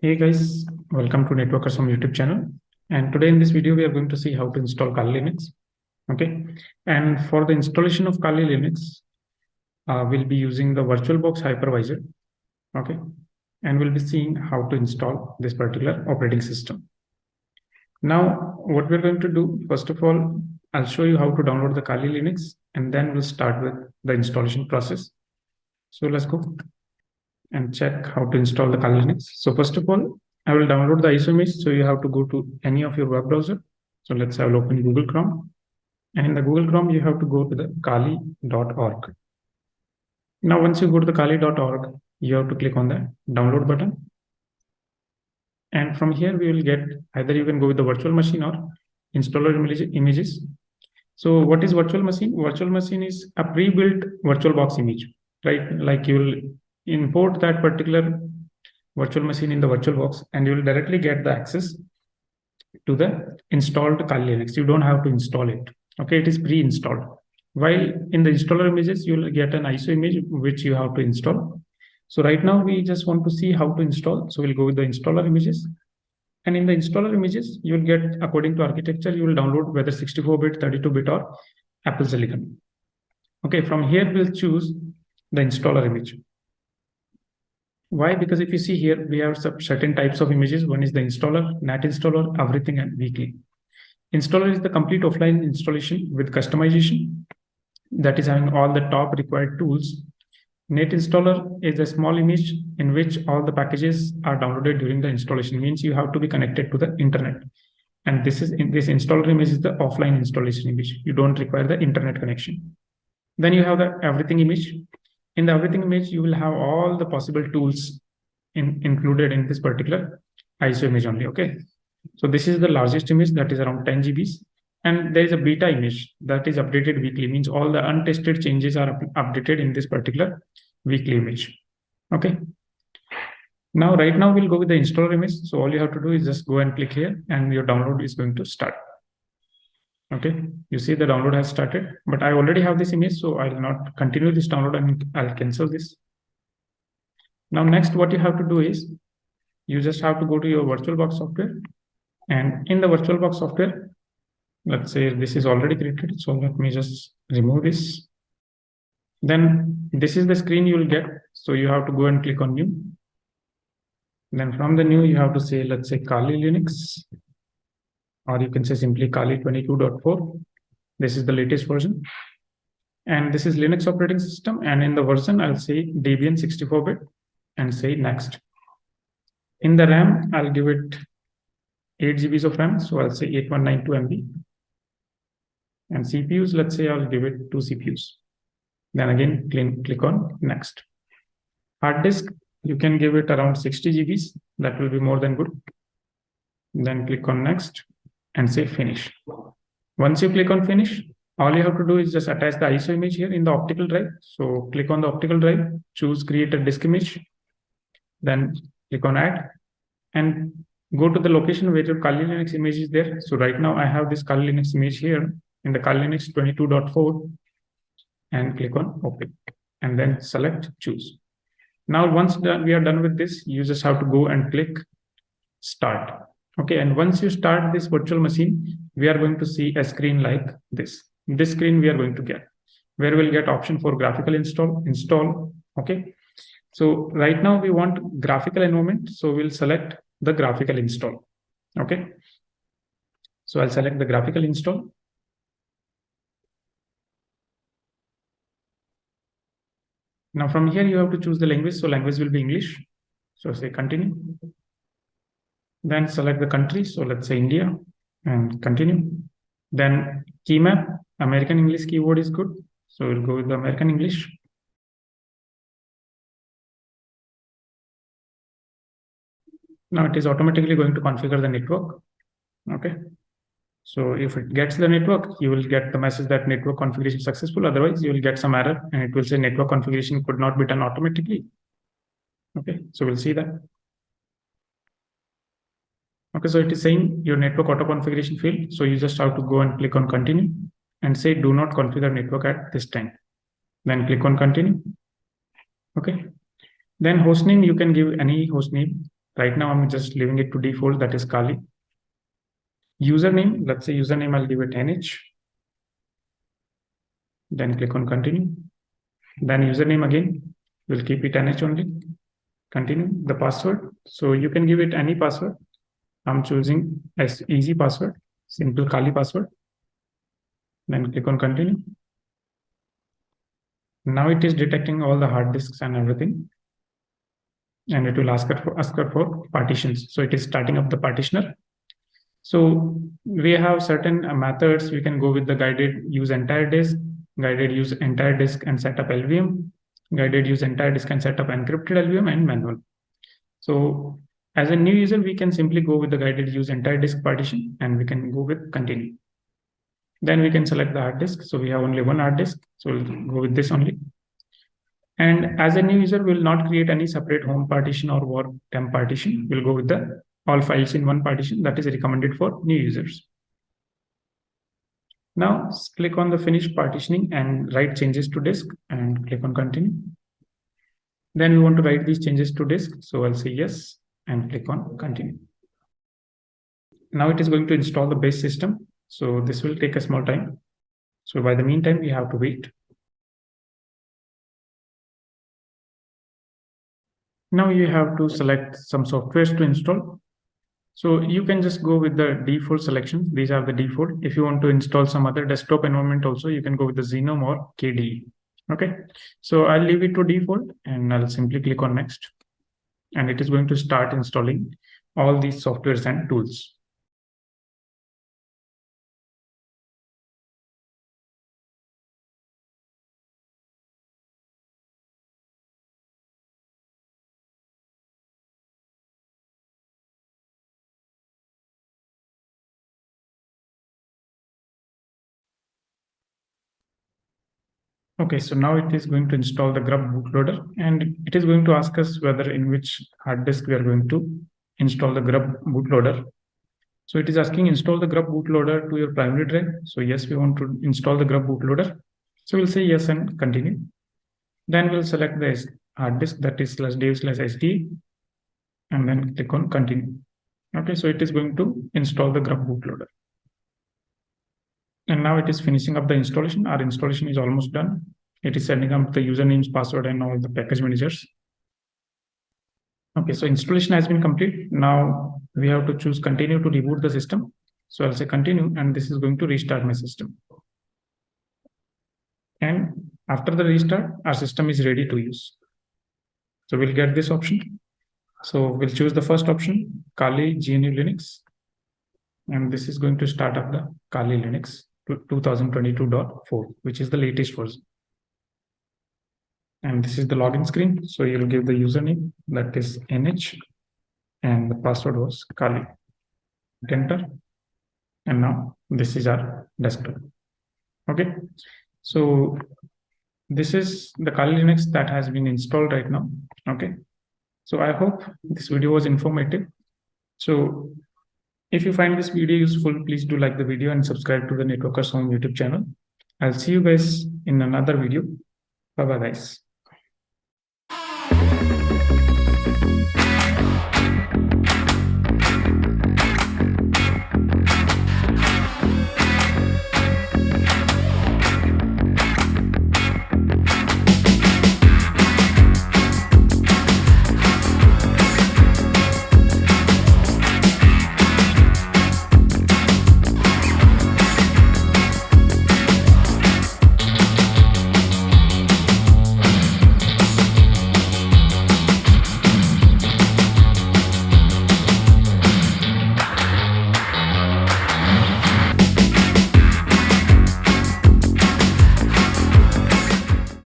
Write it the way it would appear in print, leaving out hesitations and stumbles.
Hey guys, welcome to Networkers from YouTube channel. And today in this video, we are going to see how to install Kali Linux. Okay. And for the installation of Kali Linux, we'll be using the VirtualBox hypervisor. Okay. And we'll be seeing how to install this particular operating system. Now, what we're going to do, first of all, I'll show you how to download the Kali Linux, and then we'll start with the installation process. So let's go and check how to install the Kali Linux. So first of all, I will download the ISO image. So you have to go to any of your web browser. So let's have open Google Chrome. And in the Google Chrome, you have to go to the kali.org. Now, once you go to the kali.org, you have to click on the download button. And from here, we will get either you can go with the virtual machine or installer images. So what is virtual machine? Virtual machine is a pre-built VirtualBox image, right? Like you will import that particular virtual machine in the VirtualBox, and you will directly get the access to the installed Kali Linux. You don't have to install it. Okay, it is pre-installed. While in the installer images, you will get an ISO image which you have to install. So right now we just want to see how to install. So we'll go with the installer images. And in the installer images, you will get, according to architecture, you will download whether 64-bit, 32-bit or Apple Silicon. Okay, from here we'll choose the installer image. Why? Because if you see here, we have certain types of images. One is the installer, NAT installer, everything, and weekly. Installer is the complete offline installation with customization that is having all the top required tools. NAT installer is a small image in which all the packages are downloaded during the installation. Means you have to be connected to the internet. And this installer image is the offline installation image. You don't require the internet connection. Then you have the everything image. In the everything image, you will have all the possible tools included in this particular ISO image only. Okay. So this is the largest image, that is around 10 GB. And there is a beta image that is updated weekly, means all the untested changes are updated in this particular weekly image. Okay. Now, right now we'll go with the installer image. So all you have to do is just go and click here and your download is going to start. Okay, you see the download has started, but I already have this image, so I will not continue this download and I'll cancel this. Now, next, what you have to do is you just have to go to your VirtualBox software, and in the VirtualBox software, let's say this is already created. So let me just remove this. Then this is the screen you will get. So you have to go and click on new. Then from the new, you have to say, let's say Kali Linux. Or you can say simply Kali 22.4. This is the latest version. And this is Linux operating system. And in the version, I'll say Debian 64-bit and say next. In the RAM, I'll give it 8 GB of RAM. So I'll say 8192 MB. And CPUs, let's say I'll give it 2 CPUs. Then again, click on next. Hard disk, you can give it around 60 GB. That will be more than good. Then click on next and say finish. Once you click on finish, all you have to do is just attach the ISO image here in the optical drive. So click on the optical drive, choose create a disk image, then click on add and go to the location where your Kali Linux image is there. So right now I have this Kali Linux image here in the Kali Linux 22.4 and click on open and then select choose. Now, once we are done with this, you just have to go and click start. Okay, and once you start this virtual machine, we are going to see a screen like this. This screen we are going to get, where we'll get option for graphical install. Okay, so right now we want graphical environment, so we'll select the graphical install. Okay, so I'll select the graphical install. Now from here you have to choose the language, so language will be English. So say continue. Then select the country. So let's say India and continue. Then key map, American English keyword is good. So we'll go with the American English. Now it is automatically going to configure the network. Okay. So if it gets the network, you will get the message that network configuration successful. Otherwise, you will get some error and it will say network configuration could not be done automatically. Okay. So we'll see that. Okay, so it is saying your network auto configuration failed. So you just have to go and click on continue and say do not configure network at this time. Then click on continue. Okay. Then hostname, you can give any host name. Right now, I'm just leaving it to default, that is Kali. Username, let's say username, I'll give it NH. Then click on continue. Then username again, we'll keep it NH only. Continue. The password, so you can give it any password. I'm choosing as easy password, simple Kali password. Then click on continue. Now it is detecting all the hard disks and everything. And it will ask for partitions. So it is starting up the partitioner. So we have certain methods. We can go with the guided use entire disk, guided use entire disk and set up LVM, guided use entire disk and set up encrypted LVM, and manual. So as a new user, we can simply go with the guided use entire disk partition, and we can go with continue. Then we can select the hard disk. So we have only one hard disk. So we'll go with this only. And as a new user, we'll not create any separate home partition or work temp partition. We'll go with the all files in one partition. That is recommended for new users. Now click on the finish partitioning and write changes to disk and click on continue. Then we want to write these changes to disk. So I'll say yes and click on continue. Now it is going to install the base system. So this will take a small time. So by the meantime, we have to wait. Now you have to select some softwares to install. So you can just go with the default selections. These are the default. If you want to install some other desktop environment also, you can go with the Xenome or KDE. Okay, so I'll leave it to default and I'll simply click on next. And it is going to start installing all these softwares and tools. Okay, so now it is going to install the grub bootloader, and it is going to ask us whether in which hard disk we are going to install the grub bootloader. So it is asking install the grub bootloader to your primary drive. So yes, we want to install the grub bootloader. So we'll say yes and continue. Then we'll select the hard disk, that is /dev/sd, and then click on continue. Okay, so it is going to install the grub bootloader. And now it is finishing up the installation. Our installation is almost done. It is setting up the usernames, password, and all the package managers. Okay, so installation has been complete. Now we have to choose continue to reboot the system. So I'll say continue, and this is going to restart my system. And after the restart, our system is ready to use. So we'll get this option. So we'll choose the first option, Kali GNU Linux. And this is going to start up the Kali Linux 2022.4, which is the latest version. And this is the login screen. So you'll give the username, that is NH, and the password was Kali. Enter. And now this is our desktop. Okay. So this is the Kali Linux that has been installed right now. Okay. So I hope this video was informative. So if you find this video useful, please do like the video and subscribe to the Networkers Home YouTube channel. I'll see you guys in another video. Bye-bye, guys.